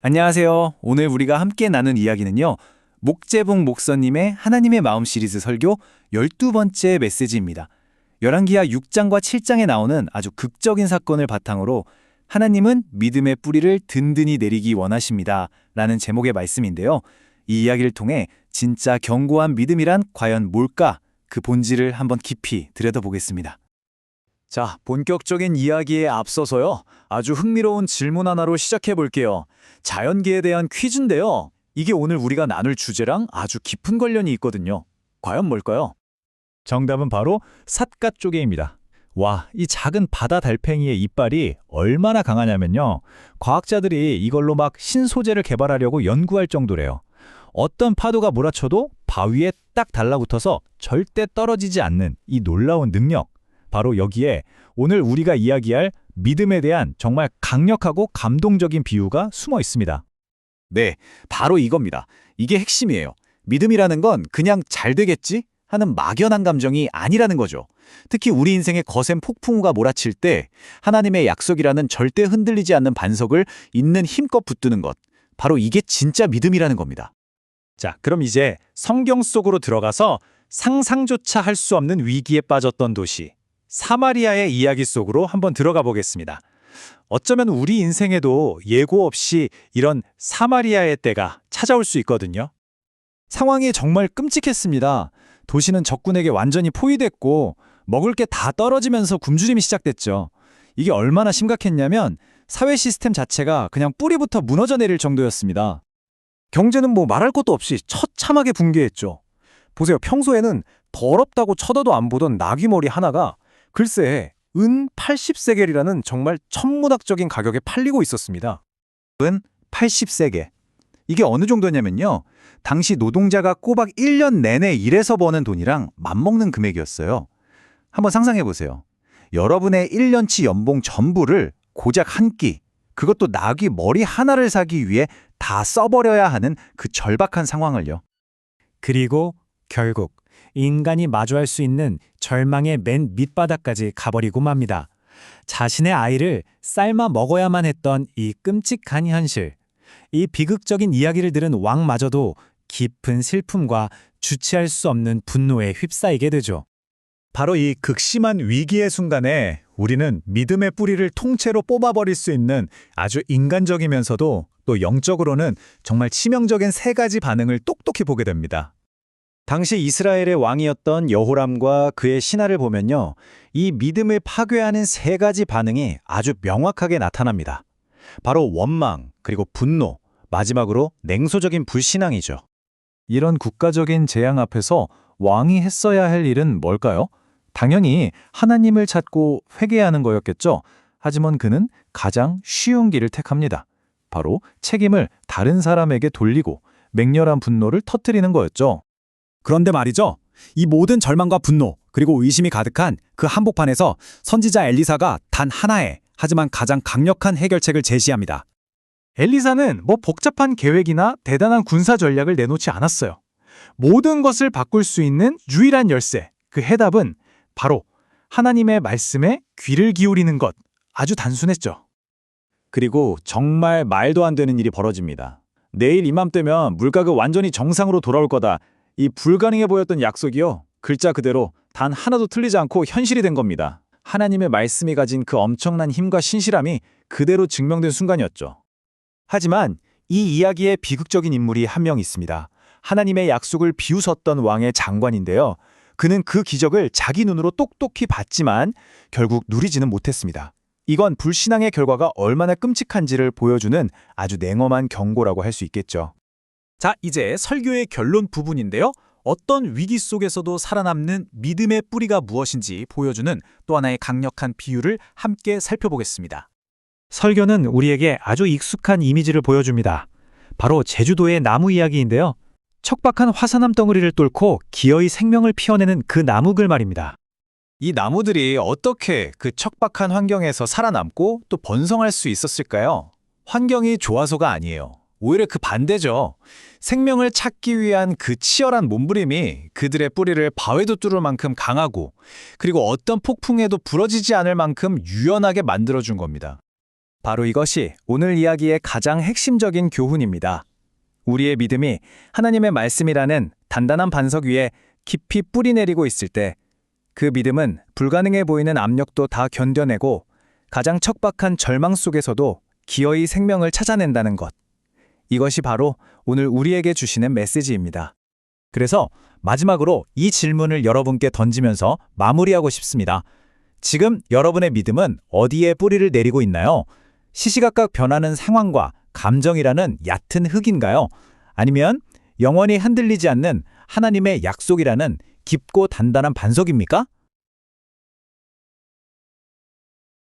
안녕하세요. 오늘 우리가 함께 나눈 이야기는요. 목재봉 목사님의 하나님의 마음 시리즈 설교 12번째 메시지입니다. 열왕기하 6장과 7장에 나오는 아주 극적인 사건을 바탕으로 하나님은 믿음의 뿌리를 든든히 내리기 원하십니다. 라는 제목의 말씀인데요. 이 이야기를 통해 진짜 견고한 믿음이란 과연 뭘까? 그 본질을 한번 깊이 들여다보겠습니다. 자, 본격적인 이야기에 앞서서요. 아주 흥미로운 질문 하나로 시작해 볼게요. 자연계에 대한 퀴즈인데요. 이게 오늘 우리가 나눌 주제랑 아주 깊은 관련이 있거든요. 과연 뭘까요? 정답은 바로 삿갓조개입니다. 와, 이 작은 바다 달팽이의 이빨이 얼마나 강하냐면요. 과학자들이 이걸로 막 신소재를 개발하려고 연구할 정도래요. 어떤 파도가 몰아쳐도 바위에 딱 달라붙어서 절대 떨어지지 않는 이 놀라운 능력. 바로 여기에 오늘 우리가 이야기할 믿음에 대한 정말 강력하고 감동적인 비유가 숨어 있습니다. 네, 바로 이겁니다. 이게 핵심이에요. 믿음이라는 건 그냥 잘 되겠지? 하는 막연한 감정이 아니라는 거죠. 특히 우리 인생의 거센 폭풍우가 몰아칠 때 하나님의 약속이라는 절대 흔들리지 않는 반석을 있는 힘껏 붙드는 것. 바로 이게 진짜 믿음이라는 겁니다. 자, 그럼 이제 성경 속으로 들어가서 상상조차 할 수 없는 위기에 빠졌던 도시 사마리아의 이야기 속으로 한번 들어가 보겠습니다. 어쩌면 우리 인생에도 예고 없이 이런 사마리아의 때가 찾아올 수 있거든요. 상황이 정말 끔찍했습니다. 도시는 적군에게 완전히 포위됐고 먹을 게 다 떨어지면서 굶주림이 시작됐죠. 이게 얼마나 심각했냐면 사회 시스템 자체가 그냥 뿌리부터 무너져 내릴 정도였습니다. 경제는 뭐 말할 것도 없이 처참하게 붕괴했죠. 보세요. 평소에는 더럽다고 쳐다도 안 보던 나귀머리 하나가 글쎄 은 80세겔이라는 정말 천문학적인 가격에 팔리고 있었습니다. 80세계. 이게 어느 정도냐면요. 당시 노동자가 꼬박 1년 내내 일해서 버는 돈이랑 맞먹는 금액이었어요. 한번 상상해 보세요. 여러분의 1년치 연봉 전부를 고작 한 끼, 그것도 나귀 머리 하나를 사기 위해 다 써버려야 하는 그 절박한 상황을요. 그리고 결국 인간이 마주할 수 있는 절망의 맨 밑바닥까지 가버리고 맙니다. 자신의 아이를 삶아 먹어야만 했던 이 끔찍한 현실. 이 비극적인 이야기를 들은 왕마저도 깊은 슬픔과 주체할 수 없는 분노에 휩싸이게 되죠. 바로 이 극심한 위기의 순간에 우리는 믿음의 뿌리를 통째로 뽑아버릴 수 있는 아주 인간적이면서도 또 영적으로는 정말 치명적인 세 가지 반응을 똑똑히 보게 됩니다. 당시 이스라엘의 왕이었던 여호람과 그의 신하를 보면요. 이 믿음을 파괴하는 세 가지 반응이 아주 명확하게 나타납니다. 바로 원망, 그리고 분노, 마지막으로 냉소적인 불신앙이죠. 이런 국가적인 재앙 앞에서 왕이 했어야 할 일은 뭘까요? 당연히 하나님을 찾고 회개하는 거였겠죠. 하지만 그는 가장 쉬운 길을 택합니다. 바로 책임을 다른 사람에게 돌리고 맹렬한 분노를 터뜨리는 거였죠. 그런데 말이죠. 이 모든 절망과 분노 그리고 의심이 가득한 그 한복판에서 선지자 엘리사가 단 하나의 하지만 가장 강력한 해결책을 제시합니다. 엘리사는 뭐 복잡한 계획이나 대단한 군사 전략을 내놓지 않았어요. 모든 것을 바꿀 수 있는 유일한 열쇠, 그 해답은 바로 하나님의 말씀에 귀를 기울이는 것. 아주 단순했죠. 그리고 정말 말도 안 되는 일이 벌어집니다. 내일 이맘때면 물가가 완전히 정상으로 돌아올 거다. 이 불가능해 보였던 약속이요. 글자 그대로 단 하나도 틀리지 않고 현실이 된 겁니다. 하나님의 말씀이 가진 그 엄청난 힘과 신실함이 그대로 증명된 순간이었죠. 하지만 이 이야기에 비극적인 인물이 한 명 있습니다. 하나님의 약속을 비웃었던 왕의 장관인데요. 그는 그 기적을 자기 눈으로 똑똑히 봤지만 결국 누리지는 못했습니다. 이건 불신앙의 결과가 얼마나 끔찍한지를 보여주는 아주 냉엄한 경고라고 할 수 있겠죠. 자, 이제 설교의 결론 부분인데요. 어떤 위기 속에서도 살아남는 믿음의 뿌리가 무엇인지 보여주는 또 하나의 강력한 비유를 함께 살펴보겠습니다. 설교는 우리에게 아주 익숙한 이미지를 보여줍니다. 바로 제주도의 나무 이야기인데요. 척박한 화산암 덩어리를 뚫고 기어이 생명을 피워내는 그 나무글 말입니다. 이 나무들이 어떻게 그 척박한 환경에서 살아남고 또 번성할 수 있었을까요? 환경이 좋아서가 아니에요. 오히려 그 반대죠. 생명을 찾기 위한 그 치열한 몸부림이 그들의 뿌리를 바위도 뚫을 만큼 강하고 그리고 어떤 폭풍에도 부러지지 않을 만큼 유연하게 만들어준 겁니다. 바로 이것이 오늘 이야기의 가장 핵심적인 교훈입니다. 우리의 믿음이 하나님의 말씀이라는 단단한 반석 위에 깊이 뿌리 내리고 있을 때 그 믿음은 불가능해 보이는 압력도 다 견뎌내고 가장 척박한 절망 속에서도 기어이 생명을 찾아낸다는 것. 이것이 바로 오늘 우리에게 주시는 메시지입니다. 그래서 마지막으로 이 질문을 여러분께 던지면서 마무리하고 싶습니다. 지금 여러분의 믿음은 어디에 뿌리를 내리고 있나요? 시시각각 변하는 상황과 감정이라는 얕은 흙인가요? 아니면 영원히 흔들리지 않는 하나님의 약속이라는 깊고 단단한 반석입니까?